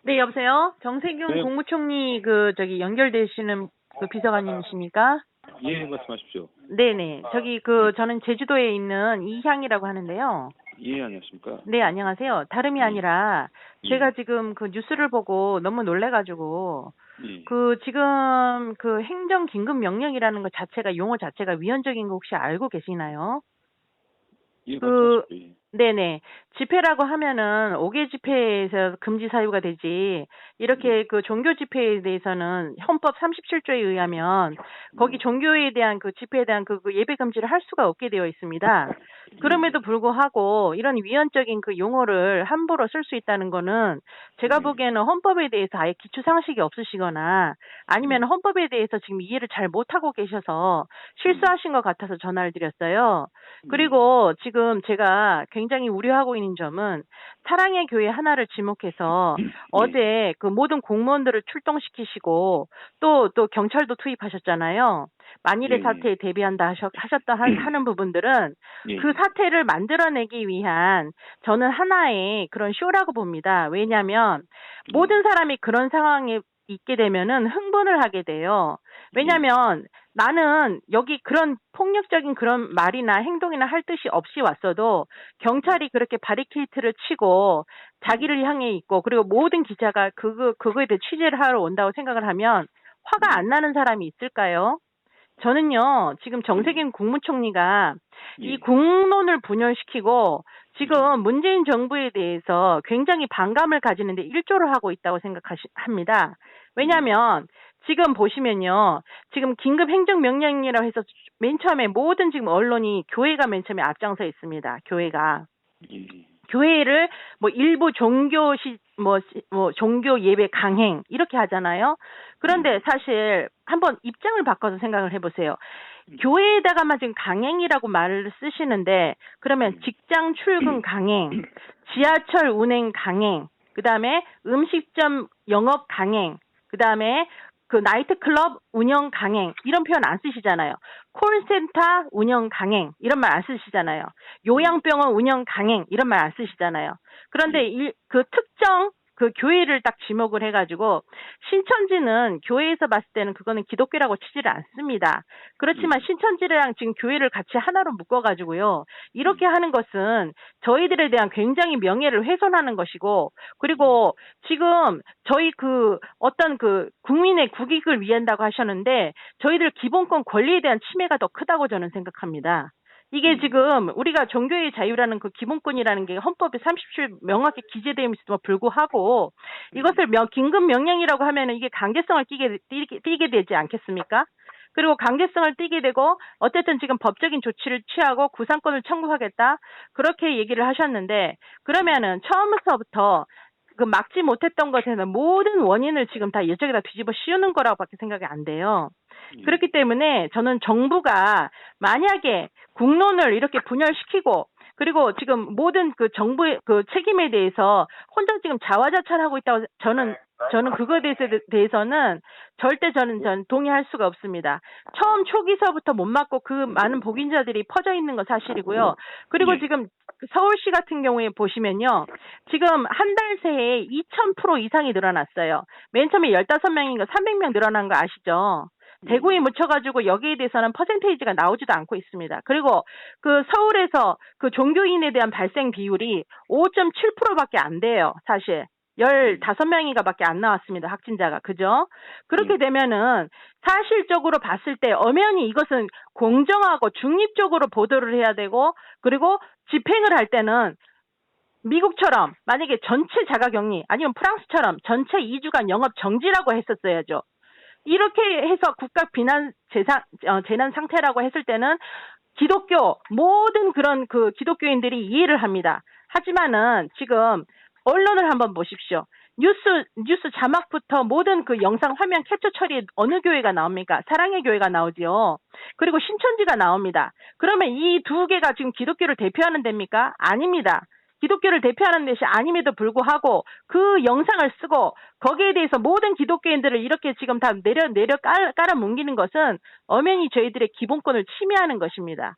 네, 여보세요? 정세균 네, 국무총리 연결되시는 그 비서관님이십니까? 예, 말씀하십시오. 네네. 저는 제주도에 있는 이향이라고 하는데요. 예, 안녕하십니까. 네, 안녕하세요. 다름이 예, 아니라 제가 예, 지금 그 뉴스를 보고 너무 놀래가지고 예, 지금 행정 긴급 명령이라는 것 자체가 용어 자체가 위헌적인 거 혹시 알고 계시나요? 예, 그, 말씀하십시오. 예, 네네. 집회라고 하면은 5개 집회에서 금지 사유가 되지, 예, 이렇게 그 종교 집회에 대해서는 헌법 37조에 의하면 거기 예, 종교에 대한 그 집회에 대한 그 예배 금지를 할 수가 없게 되어 있습니다. 예, 그럼에도 예, 불구하고 이런 위헌적인 그 용어를 함부로 쓸 수 있다는 거는 제가 예, 보기에는 헌법에 대해서 아예 기초 상식이 없으시거나 아니면 예, 헌법에 대해서 지금 이해를 잘 못하고 계셔서 예, 실수하신 것 같아서 전화를 드렸어요. 예, 그리고 지금 제가 굉장히 우려하고 있는 점은 사랑의 교회 하나를 지목해서 예, 어제 그 모든 공무원들을 출동시키시고 또 경찰도 투입하셨잖아요. 만일의 예, 사태에 대비한다 하는 부분들은 예, 그 예, 사태를 만들어내기 위한 저는 하나의 그런 쇼라고 봅니다. 왜냐하면 예, 모든 사람이 그런 상황에 있게 되면은 흥분을 하게 돼요. 예, 왜냐하면 나는 여기 그런 폭력적인 그런 말이나 행동이나 할 뜻이 없이 왔어도 경찰이 그렇게 바리케이트를 치고 예, 자기를 향해 있고 그리고 모든 기자가 그거에 대해 취재를 하러 온다고 생각을 하면 화가 안 예, 나는 사람이 있을까요? 저는요, 지금 예, 정세균 국무총리가 이 예, 국론을 분열시키고 예, 지금 문재인 정부에 대해서 굉장히 반감을 가지는데 일조를 하고 있다고 합니다. 예, 왜냐하면 지금 보시면요, 지금 긴급 행정명령이라고 해서 맨 처음에 모든 지금 언론이 교회가 맨 처음에 앞장서 있습니다. 교회가. 예, 교회를 뭐 일부 종교 예배 강행 이렇게 하잖아요. 그런데 예, 사실 한번 입장을 바꿔서 생각을 해보세요. 예, 교회에다가만 지금 강행이라고 말을 쓰시는데 그러면 예, 직장 출근 강행, 지하철 운행 강행, 그다음에 음식점 영업 강행, 그다음에 그 나이트클럽 운영 강행 이런 표현 안 쓰시잖아요. 콜센터 운영 강행 이런 말 안 쓰시잖아요. 예, 요양병원 운영 강행 이런 말 안 쓰시잖아요. 그런데 예, 그 특정 그 교회를 딱 지목을 해가지고 신천지는 교회에서 봤을 때는 그거는 기독교라고 치지를 않습니다. 그렇지만 예, 신천지랑 지금 교회를 같이 하나로 묶어가지고요. 예, 이렇게 하는 것은 저희들에 대한 굉장히 명예를 훼손하는 것이고 예, 그리고 지금 저희 어떤 국민의 국익을 위한다고 하셨는데 저희들 기본권 권리에 대한 침해가 더 크다고 저는 생각합니다. 이게 예, 지금 우리가 종교의 자유라는 그 기본권이라는 게 헌법에 30줄 명확히 기재되어 있음에도 불구하고 예, 이것을 긴급 명령이라고 하면은 이게 강제성을 띠게 되지 않겠습니까? 그리고 강제성을 띠게 되고 어쨌든 지금 법적인 조치를 취하고 구상권을 청구하겠다 그렇게 얘기를 하셨는데 그러면은 처음부터 그 막지 못했던 것에는 모든 원인을 지금 다 이쪽에다 뒤집어 씌우는 거라고밖에 생각이 안 돼요. 예, 그렇기 때문에 저는 정부가 만약에 국론을 이렇게 분열시키고 그리고 지금 모든 그 정부의 그 책임에 대해서 혼자 지금 자화자찬하고 있다고 저는 그거에 대해서는 절대 전 동의할 수가 없습니다. 처음 초기서부터 못 맞고 그 많은 복인자들이 퍼져 있는 건 사실이고요. 그리고 예, 지금 서울시 같은 경우에 보시면요. 지금 한 달 새에 2000% 이상이 늘어났어요. 맨 처음에 15명인가 300명 늘어난 거 아시죠? 대구에 예, 묻혀가지고 여기에 대해서는 퍼센테이지가 나오지도 않고 있습니다. 그리고 그 서울에서 그 종교인에 대한 발생 비율이 5.7%밖에 안 돼요. 사실. 예, 15명인가 밖에 안 나왔습니다. 확진자가. 그죠? 그렇게 예, 되면은 사실적으로 봤을 때 엄연히 이것은 공정하고 중립적으로 보도를 해야 되고 그리고 집행을 할 때는 미국처럼 만약에 전체 자가격리 아니면 프랑스처럼 전체 2주간 영업 정지라고 했었어야죠. 이렇게 해서 국가 재난 상태라고 했을 때는 기독교, 모든 그런 그 기독교인들이 이해를 합니다. 하지만은 지금 언론을 한번 보십시오. 뉴스 자막부터 모든 그 영상 화면 캡처 처리에 어느 교회가 나옵니까? 사랑의 교회가 나오지요. 그리고 신천지가 나옵니다. 그러면 이 두 개가 지금 기독교를 대표하는 데입니까? 아닙니다. 기독교를 대표하는 것이 아님에도 불구하고 그 영상을 쓰고 거기에 대해서 모든 기독교인들을 이렇게 지금 다 깔아 뭉기는 것은 엄연히 저희들의 기본권을 침해하는 것입니다.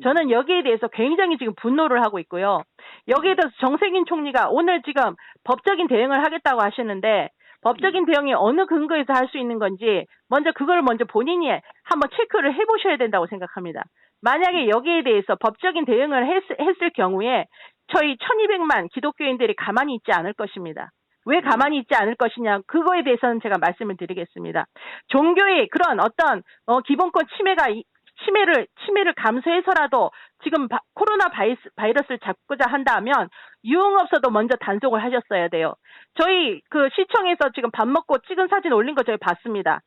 저는 여기에 대해서 굉장히 지금 분노를 하고 있고요. 여기에 대해서 정세균 총리가 오늘 지금 법적인 대응을 하겠다고 하시는데 법적인 대응이 어느 근거에서 할 수 있는 건지 먼저 그걸 먼저 본인이 한번 체크를 해보셔야 된다고 생각합니다. 만약에 여기에 대해서 법적인 대응을 했을 경우에 저희 1200만 기독교인들이 가만히 있지 않을 것입니다. 왜 가만히 있지 않을 것이냐, 그거에 대해서는 제가 말씀을 드리겠습니다. 종교의 그런 어떤 기본권 침해를 감수해서라도 지금 코로나 바이러스를 잡고자 한다면 유흥업소도 먼저 단속을 하셨어야 돼요. 저희 그 시청에서 지금 밥 먹고 찍은 사진 올린 거 저희 봤습니다.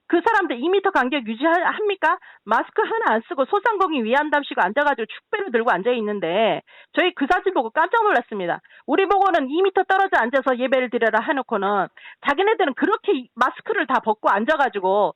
그 사람들 2m 간격 유지합니까? 마스크 하나 안 쓰고 소상공인 위안답시고 앉아가지고 축배를 들고 앉아있는데 저희 그 사진 보고 깜짝 놀랐습니다. 우리 보고는 2m 떨어져 앉아서 예배를 드려라 해놓고는 자기네들은 그렇게 마스크를 다 벗고 앉아가지고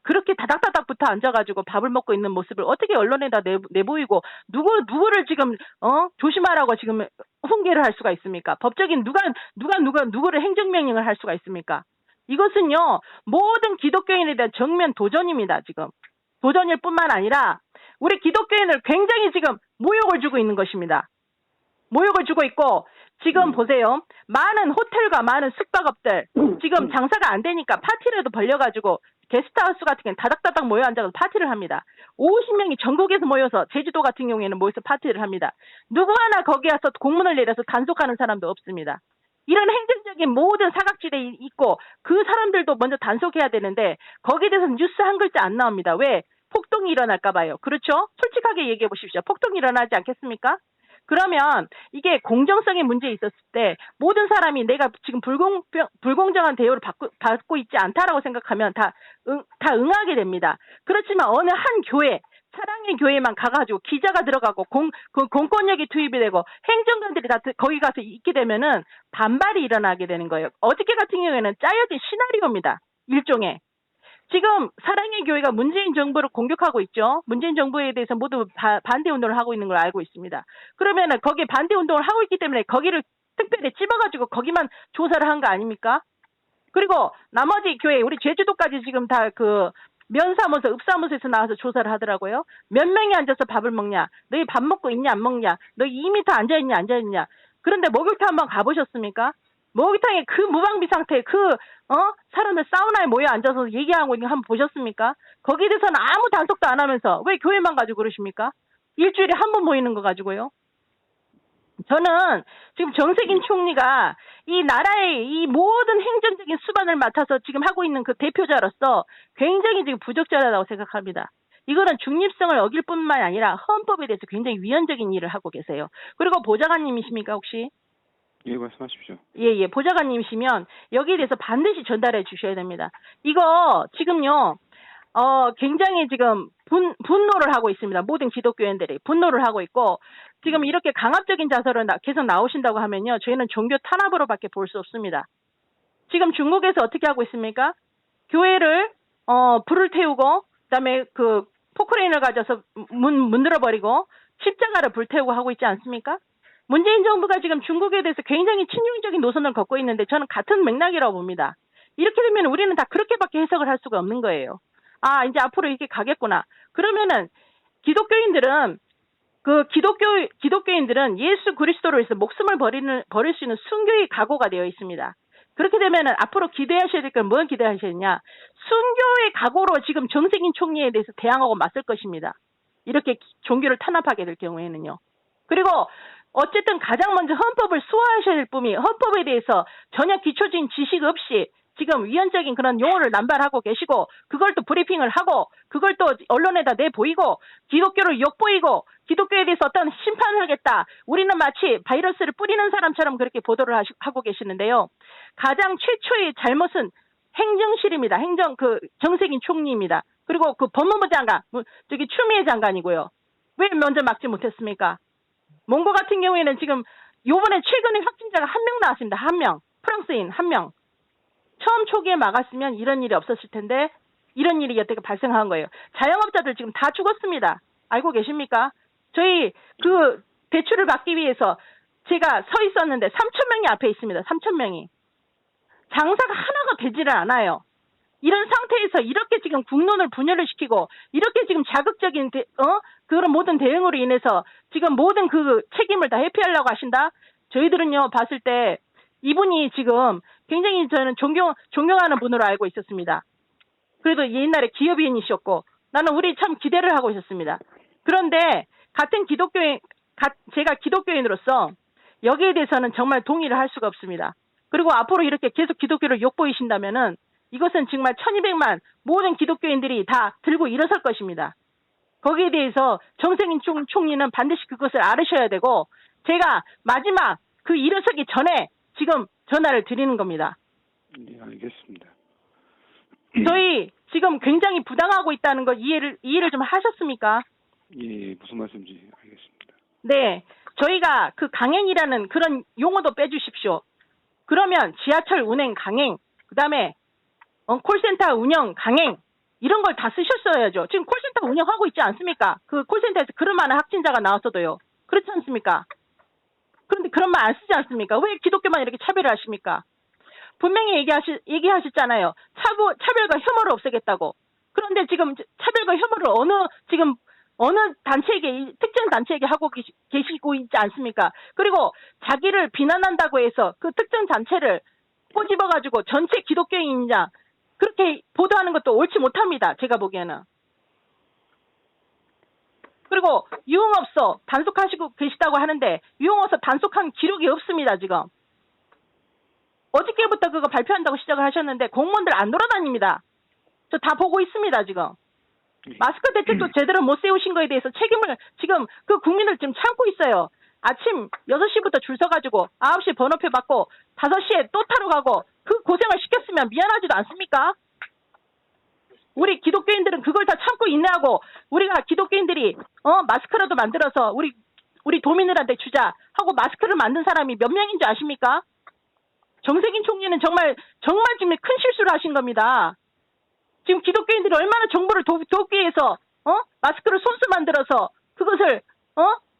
그렇게 다닥다닥 붙어 앉아가지고 밥을 먹고 있는 모습을 어떻게 언론에다 내보이고 누구를 지금 조심하라고 지금 훈계를 할 수가 있습니까? 법적인 누구를 행정명령을 할 수가 있습니까? 이것은요, 모든 기독교인에 대한 정면 도전입니다, 지금. 도전일 뿐만 아니라, 우리 기독교인을 굉장히 지금 모욕을 주고 있는 것입니다. 모욕을 주고 있고, 지금 보세요. 많은 호텔과 많은 숙박업들, 지금 장사가 안 되니까 파티라도 벌려가지고, 게스트하우스 같은 경우는 다닥다닥 모여 앉아서 파티를 합니다. 50명이 전국에서 모여서, 제주도 같은 경우에는 모여서 파티를 합니다. 누구 하나 거기 와서 공문을 내려서 단속하는 사람도 없습니다. 이런 행정적인 모든 사각지대에 있고 그 사람들도 먼저 단속해야 되는데 거기에 대해서는 뉴스 한 글자 안 나옵니다. 왜? 폭동이 일어날까 봐요. 그렇죠? 솔직하게 얘기해 보십시오. 폭동이 일어나지 않겠습니까? 그러면 이게 공정성의 문제에 있었을 때 모든 사람이 내가 지금 불공정한 대우를 받고 있지 않다라고 생각하면 다 응하게 됩니다. 그렇지만 어느 한 교회, 사랑의 교회만 가가지고 기자가 들어가고 공권력이 투입이 되고 행정관들이 다 거기 가서 있게 되면은 반발이 일어나게 되는 거예요. 어저께 같은 경우에는 짜여진 시나리오입니다. 일종의. 지금 사랑의 교회가 문재인 정부를 공격하고 있죠. 문재인 정부에 대해서 모두 반대 운동을 하고 있는 걸 알고 있습니다. 그러면은 거기에 반대 운동을 하고 있기 때문에 거기를 특별히 찝어가지고 거기만 조사를 한 거 아닙니까? 그리고 나머지 교회, 우리 제주도까지 지금 다 면사무소, 읍사무소에서 나와서 조사를 하더라고요. 몇 명이 앉아서 밥을 먹냐? 너희 밥 먹고 있냐, 안 먹냐? 너희 2m 앉아있냐, 앉아있냐? 그런데 목욕탕 한번 가보셨습니까? 목욕탕에 그 무방비 상태에 사람들 사우나에 모여 앉아서 얘기하고 있는 거 한번 보셨습니까? 거기에 대해서는 아무 단속도 안 하면서 왜 교회만 가지고 그러십니까? 일주일에 한 번 모이는 거 가지고요. 저는 지금 정세균 총리가 이 나라의 이 모든 행정적인 수반을 맡아서 지금 하고 있는 그 대표자로서 굉장히 지금 부적절하다고 생각합니다. 이거는 중립성을 어길 뿐만 아니라 헌법에 대해서 굉장히 위헌적인 일을 하고 계세요. 그리고 보좌관님이십니까 혹시? 예, 말씀하십시오. 예, 보좌관님이시면 여기에 대해서 반드시 전달해 주셔야 됩니다. 이거 지금요, 굉장히 지금 분노를 하고 있습니다. 모든 기독교인들이 분노를 하고 있고, 지금 이렇게 강압적인 자세로 계속 나오신다고 하면요, 저희는 종교 탄압으로밖에 볼 수 없습니다. 지금 중국에서 어떻게 하고 있습니까? 교회를, 불을 태우고, 그 다음에 포크레인을 가져서 문들어버리고, 십자가를 불태우고 하고 있지 않습니까? 문재인 정부가 지금 중국에 대해서 굉장히 친중적인 노선을 걷고 있는데 저는 같은 맥락이라고 봅니다. 이렇게 되면 우리는 다 그렇게밖에 해석을 할 수가 없는 거예요. 아, 이제 앞으로 이렇게 가겠구나. 그러면은 기독교인들은 기독교인들은 예수 그리스도로 해서 목숨을 버릴 수 있는 순교의 각오가 되어 있습니다. 그렇게 되면은 앞으로 기대하셔야 될 건 뭘 기대하셔야냐? 순교의 각오로 지금 정세균 총리에 대해서 대항하고 맞설 것입니다. 이렇게 종교를 탄압하게 될 경우에는요. 그리고 어쨌든 가장 먼저 헌법을 수호하셔야 될 분이 헌법에 대해서 전혀 기초적인 지식 없이 지금 위헌적인 그런 용어를 남발하고 계시고 그걸 또 브리핑을 하고 그걸 또 언론에다 내보이고 기독교를 욕보이고 기독교에 대해서 어떤 심판을 하겠다. 우리는 마치 바이러스를 뿌리는 사람처럼 그렇게 보도를 하고 계시는데요. 가장 최초의 잘못은 행정실입니다. 정세균 총리입니다. 그리고 법무부 장관, 추미애 장관이고요. 왜 먼저 막지 못했습니까? 몽고 같은 경우에는 지금 요번에 최근에 확진자가 1명 나왔습니다. 1명. 프랑스인 1명. 처음 초기에 막았으면 이런 일이 없었을 텐데 이런 일이 여태까지 발생한 거예요. 자영업자들 지금 다 죽었습니다. 알고 계십니까? 저희 대출을 받기 위해서 제가 서 있었는데 3,000명이 앞에 있습니다. 3,000명이. 장사가 하나가 되지를 않아요. 이런 상태에서 이렇게 지금 국론을 분열을 시키고 이렇게 지금 자극적인 그런 모든 대응으로 인해서 지금 모든 그 책임을 다 회피하려고 하신다? 저희들은요 봤을 때 이분이 지금 굉장히 저는 존경하는 분으로 알고 있었습니다. 그래도 옛날에 기업인이셨고 나는 우리 참 기대를 하고 있었습니다. 그런데 같은 제가 기독교인으로서 여기에 대해서는 정말 동의를 할 수가 없습니다. 그리고 앞으로 이렇게 계속 기독교를 욕보이신다면은 이것은 정말 1200만 모든 기독교인들이 다 들고 일어설 것입니다. 거기에 대해서 정세균 총리는 반드시 그것을 알으셔야 되고 제가 마지막 그 일어서기 전에 지금 전화를 드리는 겁니다. 네, 알겠습니다. 저희 지금 굉장히 부당하고 있다는 거 이해를 좀 하셨습니까? 예, 무슨 말씀인지 알겠습니다. 네. 저희가 그 강행이라는 그런 용어도 빼주십시오. 그러면 지하철 운행 강행, 그 다음에 콜센터 운영 강행, 이런 걸 다 쓰셨어야죠. 지금 콜센터 운영하고 있지 않습니까? 그 콜센터에서 그런 많은 확진자가 나왔어도요. 그렇지 않습니까? 그런데 그런 말 안 쓰지 않습니까? 왜 기독교만 이렇게 차별을 하십니까? 분명히 얘기하셨잖아요. 차별과 혐오를 없애겠다고. 그런데 지금 차별과 혐오를 어느 단체에게, 특정 단체에게 하고 계시고 있지 않습니까? 그리고 자기를 비난한다고 해서 그 특정 단체를 꼬집어가지고 전체 기독교인이냐, 그렇게 보도하는 것도 옳지 못합니다. 제가 보기에는. 그리고 유흥업소 단속하시고 계시다고 하는데 유흥업소 단속한 기록이 없습니다. 지금. 어저께부터 그거 발표한다고 시작을 하셨는데 공무원들 안 돌아다닙니다. 저 다 보고 있습니다. 지금. 마스크 대책도 제대로 못 세우신 거에 대해서 책임을 지금 그 국민을 지금 참고 있어요. 아침 6시부터 줄 서가지고 9시에 번호표 받고 5시에 또 타러 가고 그 고생을 시켰으면 미안하지도 않습니까? 우리 기독교인들은 그걸 다 참고 인내하고 우리가 기독교인들이 마스크라도 만들어서 우리 도민들한테 주자 하고 마스크를 만든 사람이 몇 명인지 아십니까? 정세균 총리는 정말 지금 큰 실수를 하신 겁니다. 지금 기독교인들이 얼마나 정보를 돕기 위해서 마스크를 손수 만들어서 그것을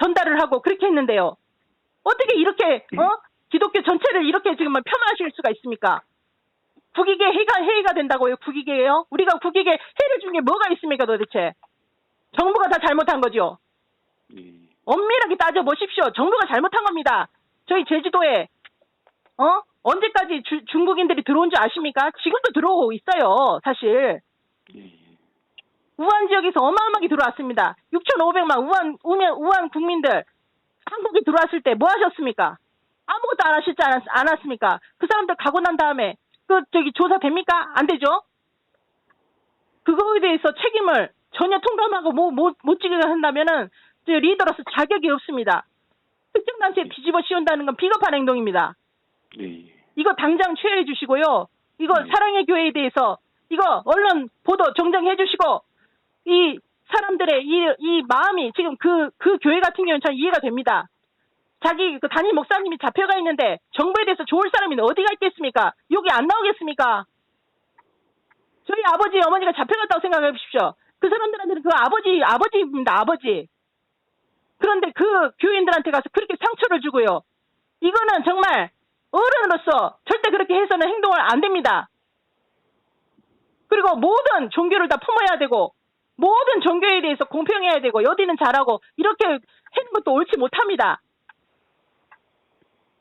전달을 하고 그렇게 했는데요. 어떻게 이렇게 기독교 전체를 이렇게 지금 폄하하실 수가 있습니까? 국익에 해이가 된다고요? 국익에요? 우리가 국익에 해를 준 게 뭐가 있습니까 도대체? 정부가 다 잘못한 거죠. 엄밀하게 따져보십시오. 정부가 잘못한 겁니다. 저희 제주도에 언제까지 중국인들이 들어온 줄 아십니까? 지금도 들어오고 있어요. 사실. 우한 지역에서 어마어마하게 들어왔습니다. 6,500만 우한 국민들 한국에 들어왔을 때 뭐 하셨습니까? 아무것도 안 하시지 않았습니까? 그 사람들 가고 난 다음에 조사됩니까? 안 되죠? 그거에 대해서 책임을 전혀 통감하고 못 지게 한다면은 리더로서 자격이 없습니다. 특정 단체에 뒤집어 씌운다는 건 비겁한 행동입니다. 이거 당장 취하해 주시고요. 이거 사랑의 교회에 대해서 이거 언론 보도 정정해 주시고 이 사람들의 이 마음이 지금 그 교회 같은 경우는 참 이해가 됩니다. 자기 그 담임 목사님이 잡혀가 있는데 정부에 대해서 좋을 사람이 어디가 있겠습니까? 여기 안 나오겠습니까? 저희 아버지 어머니가 잡혀갔다고 생각해 보십시오. 그 사람들한테는 그 아버지입니다. 아버지. 그런데 그 교인들한테 가서 그렇게 상처를 주고요. 이거는 정말 어른으로서 절대 그렇게 해서는 행동을 안 됩니다. 그리고 모든 종교를 다 품어야 되고 모든 종교에 대해서 공평해야 되고 여디는 잘하고 이렇게 하는 것도 옳지 못합니다.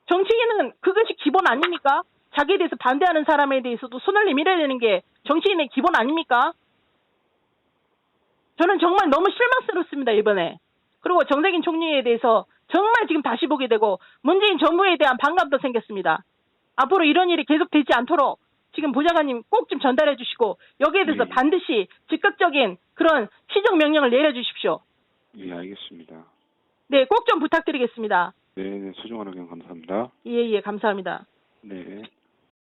정치인은 그것이 기본 아닙니까? 자기에 대해서 반대하는 사람에 대해서도 손을 내밀어야 되는 게 정치인의 기본 아닙니까? 저는 정말 너무 실망스럽습니다. 이번에. 그리고 정세균 총리에 대해서 정말 지금 다시 보게 되고 문재인 정부에 대한 반감도 생겼습니다. 앞으로 이런 일이 계속되지 않도록 지금 보좌관님 꼭 좀 전달해 주시고 여기에 대해서 반드시 즉각적인 그런 시정명령을 내려주십시오. 예, 알겠습니다. 네, 꼭 좀 부탁드리겠습니다. 네, 소중한 의견 감사합니다. 예, 감사합니다.